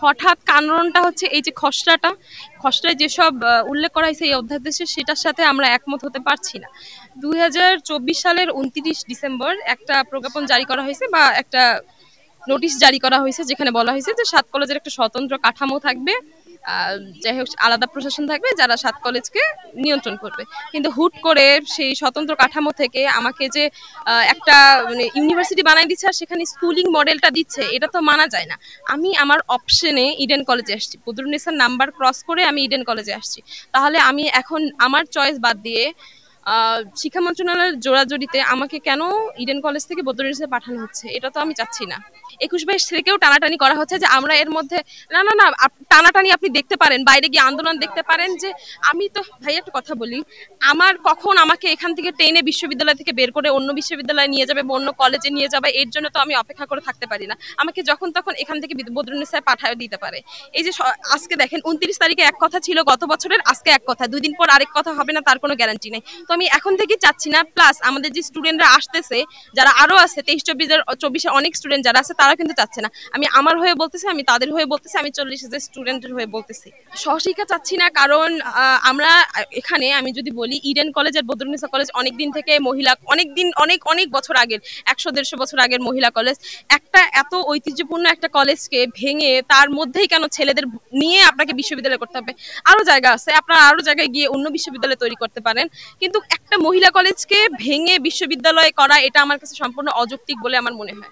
হঠাৎ কারণটা হচ্ছে এই যে খসড়ায় যেসব উল্লেখ করা হয়েছে এই অধ্যাদেশে, সেটার সাথে আমরা একমত হতে পারছি না। 2024 সালের 29 ডিসেম্বর একটা প্রজ্ঞাপন জারি করা হয়েছে বা একটা নোটিশ জারি করা হয়েছে, যেখানে বলা হয়েছে যে 7 কলেজের একটা স্বতন্ত্র কাঠামো থাকবে, যাই হোক আলাদা প্রশাসন থাকবে যারা 7 কলেজকে নিয়ন্ত্রণ করবে। কিন্তু হুট করে সেই স্বতন্ত্র কাঠামো থেকে আমাকে যে একটা মানে ইউনিভার্সিটি বানাই দিচ্ছে আর সেখানে স্কুলিং মডেলটা দিচ্ছে, এটা তো মানা যায় না। আমি আমার অপশনে ইডেন কলেজে আসছি, বদরুন্নেসার নাম্বার ক্রস করে আমি ইডেন কলেজে আসছি। তাহলে আমি এখন আমার চয়েস বাদ দিয়ে শিক্ষা মন্ত্রণালয়ের জোড়াজড়িতে আমাকে কেন ইডেন কলেজ থেকে বদরুন্নেসায় পাঠানো হচ্ছে? এটা তো আমি চাচ্ছি না। 21-22 থেকেও টানাটানি করা হচ্ছে যে আমরা এর মধ্যে না না না টানাটানি আপনি দেখতে পারেন, বাইরে গিয়ে আন্দোলন দেখতে পারেন। যে আমি তো ভাই একটা কথা বলি, আমার কখন আমাকে এখান থেকে টেনে বিশ্ববিদ্যালয় থেকে বের করে অন্য বিশ্ববিদ্যালয়ে নিয়ে যাবে বা অন্য কলেজে নিয়ে যাবে, এর জন্য তো আমি অপেক্ষা করে থাকতে পারি না। আমাকে যখন তখন এখান থেকে বদরুন্নেসায় পাঠিয়ে দিতে পারে। এই যে আজকে দেখেন 29 তারিখে এক কথা ছিল গত বছরের, আজকে এক কথা, 2 দিন পর আরেক কথা হবে না তার কোনো গ্যারান্টি নেই। তো আমি এখন থেকে চাচ্ছি না। প্লাস আমাদের যে স্টুডেন্টরা আসতেছে, যারা আরো আছে 23-24 অনেক স্টুডেন্ট যারা আছে, তারা কিন্তু চাচ্ছে না। আমি আমার হয়ে বলতেছি, আমি তাদের হয়ে বলতেছি, আমি 40,000 স্টুডেন্টের হয়ে বলতেছি। সহশিক্ষা চাচ্ছি না কারণ আমরা এখানে আমি যদি বলি ইডেন কলেজ আর বদরুন্নেসা কলেজ অনেকদিন থেকে মহিলা, অনেকদিন অনেক অনেক বছর আগের, 100-150 বছর আগের মহিলা কলেজ। একটা এত ঐতিহ্যপূর্ণ একটা কলেজকে ভেঙে তার মধ্যেই কেন ছেলেদের নিয়ে আপনাকে বিশ্ববিদ্যালয় করতে হবে? আরো জায়গা আছে, আপনারা আরো জায়গায় গিয়ে অন্য বিশ্ববিদ্যালয় তৈরি করতে পারেন। কিন্তু একটা মহিলা কলেজকে ভেঙে বিশ্ববিদ্যালয় করা, এটা আমার কাছে সম্পূর্ণ অযৌক্তিক বলে আমার মনে হয়।